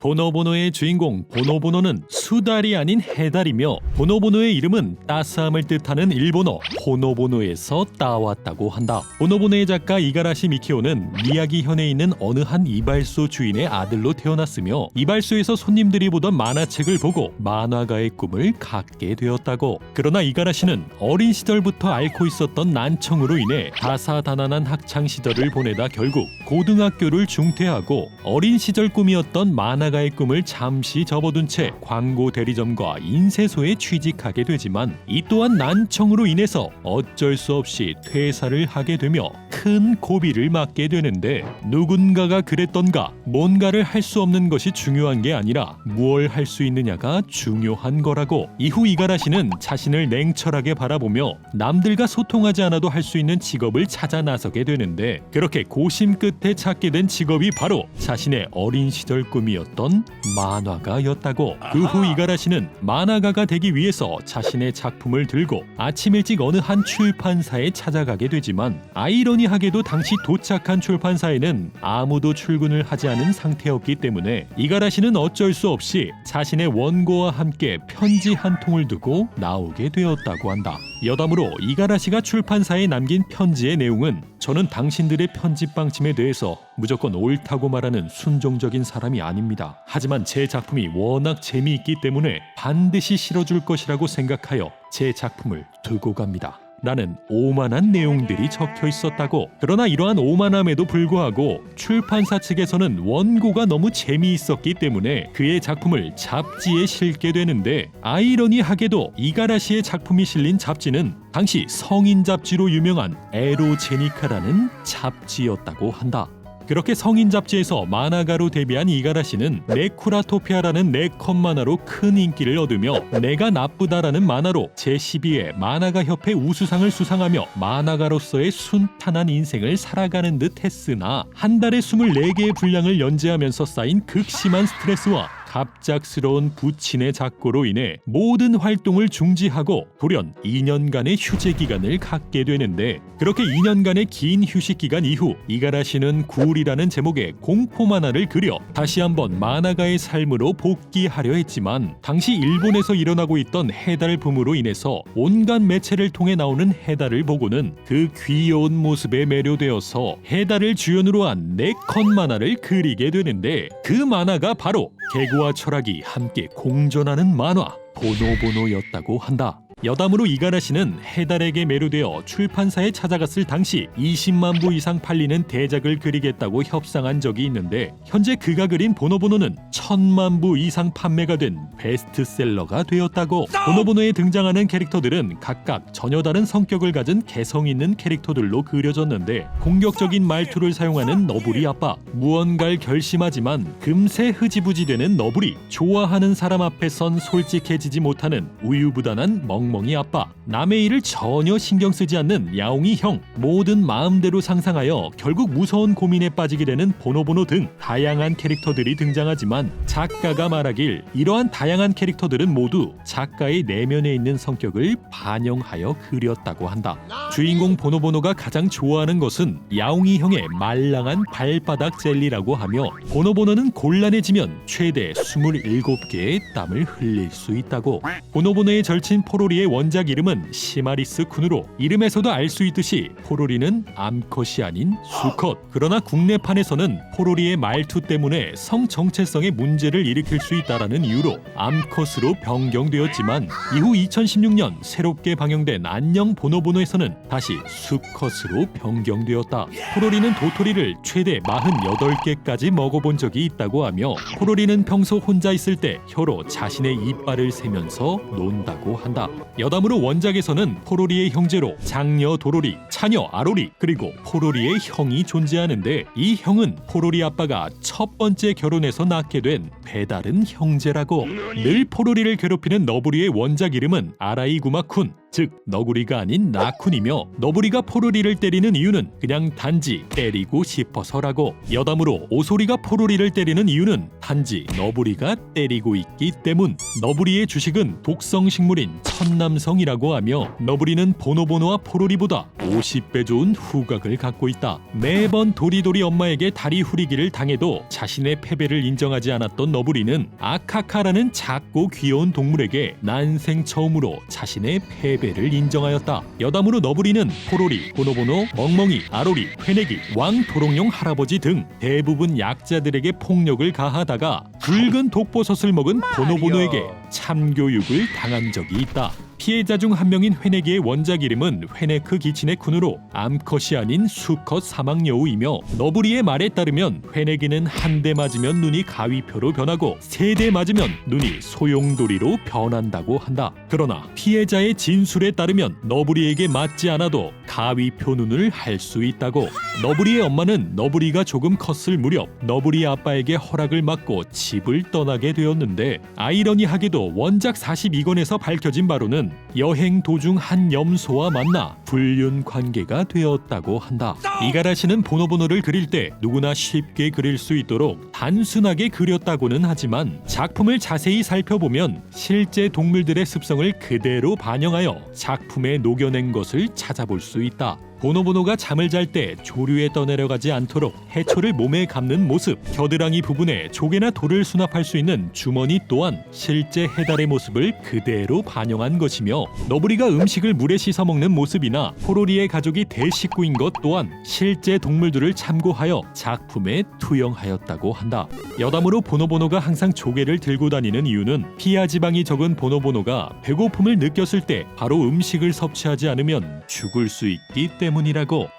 보노보노의 주인공 보노보노는 수달이 아닌 해달이며 보노보노의 이름은 따스함을 뜻하는 일본어 호노보노에서 따왔다고 한다. 보노보노의 작가 이가라시 미키오는 미야기현에 있는 어느 한 이발소 주인의 아들로 태어났으며 이발소에서 손님들이 보던 만화책을 보고 만화가의 꿈을 갖게 되었다고. 그러나 이가라시는 어린 시절부터 앓고 있었던 난청으로 인해 다사다난한 학창 시절을 보내다 결국 고등학교를 중퇴하고 어린 시절 꿈이었던 만화가의 꿈을 잠시 접어둔 채 광고 대리점과 인쇄소에 취직하게 되지만 이 또한 난청으로 인해서 어쩔 수 없이 퇴사를 하게 되며 큰 고비를 맞게 되는데, 누군가가 그랬던가 뭔가를 할 수 없는 것이 중요한 게 아니라 무엇을 할 수 있느냐가 중요한 거라고. 이후 이가라시는 자신을 냉철하게 바라보며 남들과 소통하지 않아도 할 수 있는 직업을 찾아 나서게 되는데, 그렇게 고심 끝에 찾게 된 직업이 바로 자신의 어린 시절 꿈이었던 만화가였다고. 그 후 이가라시는 만화가가 되기 위해서 자신의 작품을 들고 아침 일찍 어느 한 출판사에 찾아가게 되지만, 아이러니하게도 당시 도착한 출판사에는 아무도 출근을 하지 않은 상태였기 때문에 이가라시는 어쩔 수 없이 자신의 원고와 함께 편지 한 통을 두고 나오게 되었다고 한다. 여담으로 이가라시가 출판사에 남긴 편지의 내용은, 저는 당신들의 편집 방침에 대해서 무조건 옳다고 말하는 순종적인 사람이 아닙니다. 하지만 제 작품이 워낙 재미있기 때문에 반드시 실어줄 것이라고 생각하여 제 작품을 두고 갑니다. 라는 오만한 내용들이 적혀 있었다고. 그러나 이러한 오만함에도 불구하고 출판사 측에서는 원고가 너무 재미있었기 때문에 그의 작품을 잡지에 실게 되는데, 아이러니하게도 이가라시의 작품이 실린 잡지는 당시 성인 잡지로 유명한 에로제니카라는 잡지였다고 한다. 그렇게 성인 잡지에서 만화가로 데뷔한 이가라시는 네쿠라토피아라는 네컷 만화로 큰 인기를 얻으며 내가 나쁘다라는 만화로 제12회 만화가 협회 우수상을 수상하며 만화가로서의 순탄한 인생을 살아가는 듯 했으나, 한 달에 24개의 분량을 연재하면서 쌓인 극심한 스트레스와 갑작스러운 부친의 작고로 인해 모든 활동을 중지하고 돌연 2년간의 휴재 기간을 갖게 되는데, 그렇게 2년간의 긴 휴식 기간 이후 이가라시는 굴이라는 제목의 공포 만화를 그려 다시 한번 만화가의 삶으로 복귀하려 했지만, 당시 일본에서 일어나고 있던 해달 붐으로 인해서 온갖 매체를 통해 나오는 해달을 보고는 그 귀여운 모습에 매료되어서 해달을 주연으로 한 네컷 만화를 그리게 되는데, 그 만화가 바로 개구와 철학이 함께 공존하는 만화 보노보노였다고 한다. 여담으로 이가라시는 해달에게 매료되어 출판사에 찾아갔을 당시 20만 부 이상 팔리는 대작을 그리겠다고 협상한 적이 있는데, 현재 그가 그린 보노보노는 1000만 부 이상 판매가 된 베스트셀러가 되었다고. 보노보노에 등장하는 캐릭터들은 각각 전혀 다른 성격을 가진 개성 있는 캐릭터들로 그려졌는데, 공격적인 말투를 사용하는 너부리 아빠, 무언가를 결심하지만 금세 흐지부지되는 너부리, 좋아하는 사람 앞에선 솔직해지지 못하는 우유부단한 멍멍이 아빠, 남의 일을 전혀 신경 쓰지 않는 야옹이 형, 모든 마음대로 상상하여 결국 무서운 고민에 빠지게 되는 보노보노 등 다양한 캐릭터들이 등장하지만, 작가가 말하길 이러한 다양한 캐릭터들은 모두 작가의 내면에 있는 성격을 반영하여 그렸다고 한다. 주인공 보노보노가 가장 좋아하는 것은 야옹이 형의 말랑한 발바닥 젤리라고 하며, 보노보노는 곤란해지면 최대 27개의 땀을 흘릴 수 있다고. 보노보노의 절친 포로리의 원작 이름은 시마리스 쿤으로, 이름에서도 알 수 있듯이 포로리는 암컷이 아닌 수컷. 그러나 국내판에서는 포로리의 말투 때문에 성 정체성에 문제를 일으킬 수 있다라는 이유로 암컷으로 변경되었지만, 이후 2016년 새롭게 방영된 안녕 보노보노에서는 다시 수컷으로 변경되었다. 포로리는 도토리를 최대 48개까지 먹어본 적이 있다고 하며, 포로리는 평소 혼자 있을 때 혀로 자신의 이빨을 세면서 논다고 한다. 여담으로 원작에서는 포로리의 형제로 장녀 도로리, 차녀 아로리, 그리고 포로리의 형이 존재하는데, 이 형은 포로리 아빠가 첫 번째 결혼해서 낳게 된 배다른 형제라고. 늘 포로리를 괴롭히는 너부리의 원작 이름은 아라이구마 쿤, 즉 너구리가 아닌 라쿤이며 너부리가 포로리를 때리는 이유는 그냥 단지 때리고 싶어서라고 여담으로 오소리가 포로리를 때리는 이유는 단지 너부리가 때리고 있기 때문 너부리의 주식은 독성 식물인 천남성이라고 하며 너부리는 보노보노와 포로리보다 50배 좋은 후각을 갖고 있다. 매번 도리도리 엄마에게 다리 후리기를 당해도 자신의 패배를 인정하지 않았던 너부리는 아카카라는 작고 귀여운 동물에게 난생 처음으로 자신의 패배를 인정하였다. 여담으로 너부리는 포로리, 보노보노, 멍멍이, 아로리, 회내기, 왕도롱뇽 할아버지 등 대부분 약자들에게 폭력을 가하다가 붉은 독버섯을 먹은 보노보노에게 참교육을 당한 적이 있다. 피해자 중 한 명인 회내기의 원작 이름은 회네크 기치네 쿤으로 암컷이 아닌 수컷 사막여우이며 너부리의 말에 따르면 회내기는 한 대 맞으면 눈이 가위표로 변하고 세 대 맞으면 눈이 소용돌이로 변한다고 한다. 그러나 피해자의 진술에 따르면 너부리에게 맞지 않아도 가위표 눈을 할 수 있다고. 너부리의 엄마는 너부리가 조금 컸을 무렵 너부리 아빠에게 허락을 받고 집을 떠나게 되었는데 아이러니하게도 원작 42권에서 밝혀진 바로는 여행 도중 한 염소와 만나 불륜 관계가 되었다고 한다. 이가라시는 보노보노를 그릴 때 누구나 쉽게 그릴 수 있도록 단순하게 그렸다고는 하지만 작품을 자세히 살펴보면 실제 동물들의 습성을 그대로 반영하여 작품에 녹여낸 것을 찾아볼 수 있다. 보노보노가 잠을 잘 때 조류에 떠내려가지 않도록 해초를 몸에 감는 모습, 겨드랑이 부분에 조개나 돌을 수납할 수 있는 주머니 또한 실제 해달의 모습을 그대로 반영한 것이며 너부리가 음식을 물에 씻어 먹는 모습이나 포로리의 가족이 대식구인 것 또한 실제 동물들을 참고하여 작품에 투영하였다고 한다. 여담으로 보노보노가 항상 조개를 들고 다니는 이유는 피하 지방이 적은 보노보노가 배고픔을 느꼈을 때 바로 음식을 섭취하지 않으면 죽을 수 있기 때문이라고.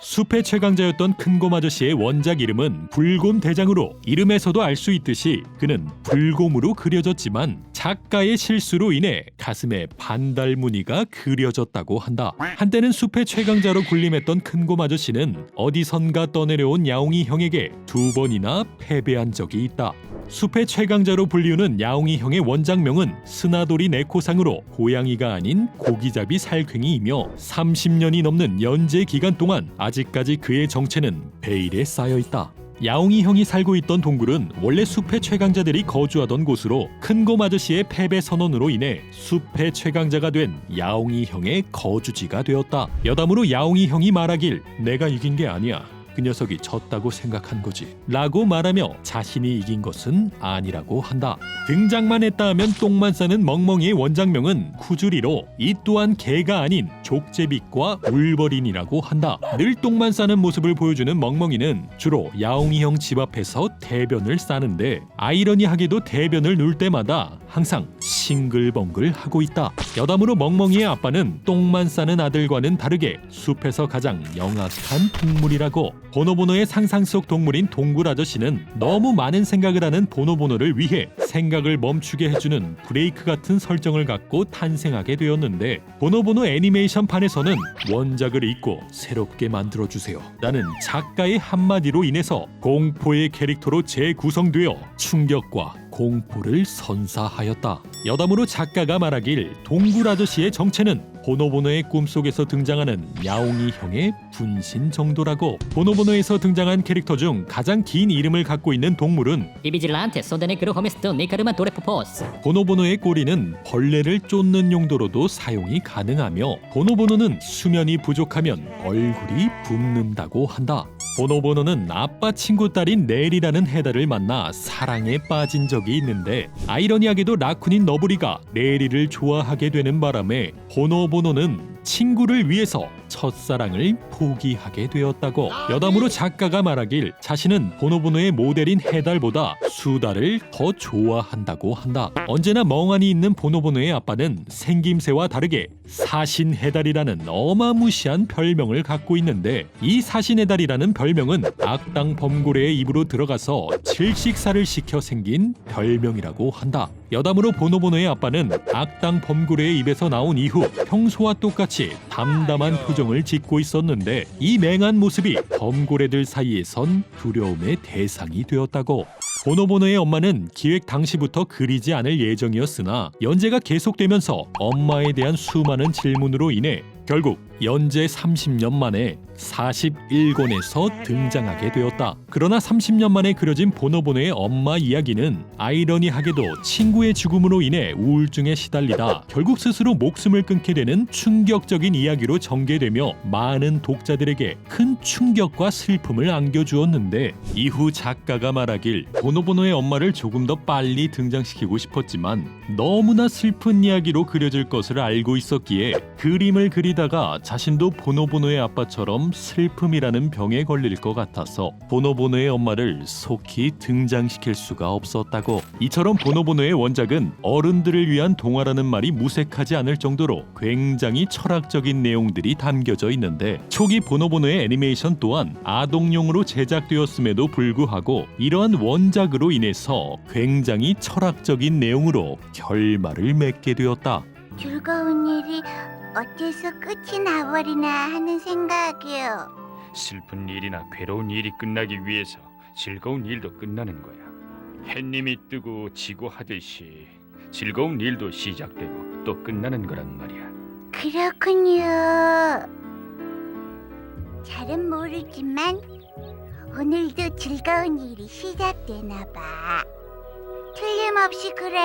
숲의 최강자였던 큰곰 아저씨의 원작 이름은 불곰 대장으로 이름에서도 알 수 있듯이 그는 불곰으로 그려졌지만 작가의 실수로 인해 가슴에 반달 무늬가 그려졌다고 한다. 한때는 숲의 최강자로 군림했던 큰곰 아저씨는 어디선가 떠내려온 야옹이 형에게 2번이나 패배한 적이 있다. 숲의 최강자로 불리우는 야옹이 형의 원작명은 스나도리 네코상으로 고양이가 아닌 고기잡이 살쾡이이며 30년이 넘는 연재 기간 동안 아직까지 그의 정체는 베일에 쌓여있다. 야옹이 형이 살고 있던 동굴은 원래 숲의 최강자들이 거주하던 곳으로 큰곰 아저씨의 패배 선언으로 인해 숲의 최강자가 된 야옹이 형의 거주지가 되었다. 여담으로 야옹이 형이 말하길 내가 이긴 게 아니야. 그 녀석이 졌다고 생각한 거지 라고 말하며 자신이 이긴 것은 아니라고 한다. 등장만 했다 하면 똥만 싸는 멍멍이의 원작명은 쿠주리로 이 또한 개가 아닌 족제빗과 울버린이라고 한다. 늘 똥만 싸는 모습을 보여주는 멍멍이는 주로 야옹이 형 집 앞에서 대변을 싸는데 아이러니하게도 대변을 누울 때마다 항상 싱글벙글 하고 있다. 여담으로 멍멍이의 아빠는 똥만 싸는 아들과는 다르게 숲에서 가장 영악한 동물이라고. 보노보노의 상상 속 동물인 동굴 아저씨는 너무 많은 생각을 하는 보노보노를 위해 생각을 멈추게 해주는 브레이크 같은 설정을 갖고 탄생하게 되었는데 보노보노 애니메이션판에서는 원작을 잊고 새롭게 만들어주세요 라는 작가의 한마디로 인해서 공포의 캐릭터로 재구성되어 충격과 공포를 선사하였다. 여담으로 작가가 말하길 동굴 아저씨의 정체는 보노보노의 꿈속에서 등장하는 야옹이 형의 분신 정도라고. 보노보노에서 등장한 캐릭터 중 가장 긴 이름을 갖고 있는 동물은 보노보노의 꼬리는 벌레를 쫓는 용도로도 사용이 가능하며 보노보노는 수면이 부족하면 얼굴이 붓는다고 한다. 보노보노는 아빠 친구 딸인 넬이라는 해달을 만나 사랑에 빠진 적이 있는데 아이러니하게도 라쿤인 너부리가 넬이를 좋아하게 되는 바람에 보노보노는 친구를 위해서 첫사랑을 포기하게 되었다고. 여담으로 작가가 말하길 자신은 보노보노의 모델인 해달보다 수달을 더 좋아한다고 한다. 언제나 멍하니 있는 보노보노의 아빠는 생김새와 다르게 사신해달이라는 어마무시한 별명을 갖고 있는데 이 사신해달이라는 별명은 악당 범고래의 입으로 들어가서 질식사를 시켜 생긴 별명이라고 한다. 여담으로 보노보노의 아빠는 악당 범고래의 입에서 나온 이후 평소와 똑같이 담담한 표정을 짓고 있었는데 이 맹한 모습이 범고래들 사이에선 두려움의 대상이 되었다고. 보노보노의 엄마는 기획 당시부터 그리지 않을 예정이었으나 연재가 계속되면서 엄마에 대한 수많은 질문으로 인해 결국 연재 30년 만에 41권에서 등장하게 되었다. 그러나 30년 만에 그려진 보노보노의 엄마 이야기는 아이러니하게도 친구의 죽음으로 인해 우울증에 시달리다 결국 스스로 목숨을 끊게 되는 충격적인 이야기로 전개되며 많은 독자들에게 큰 충격과 슬픔을 안겨주었는데, 이후 작가가 말하길 보노보노의 엄마를 조금 더 빨리 등장시키고 싶었지만 너무나 슬픈 이야기로 그려질 것을 알고 있었기에 그림을 그리다가 자신도 보노보노의 아빠처럼 슬픔이라는 병에 걸릴 것 같아서 보노보노의 엄마를 속히 등장시킬 수가 없었다고. 이처럼 보노보노의 원작은 어른들을 위한 동화라는 말이 무색하지 않을 정도로 굉장히 철학적인 내용들이 담겨져 있는데, 초기 보노보노의 애니메이션 또한 아동용으로 제작되었음에도 불구하고 이러한 원작으로 인해서 굉장히 철학적인 내용으로 결말을 맺게 되었다. 즐거운 일이 어째서 끝이 나버리나 하는 생각이요. 슬픈 일이나 괴로운 일이 끝나기 위해서 즐거운 일도 끝나는 거야. 햇님이 뜨고 지고 하듯이 즐거운 일도 시작되고 또 끝나는 거란 말이야. 그렇군요. 잘은 모르지만 오늘도 즐거운 일이 시작되나 봐. 틀림없이 그래.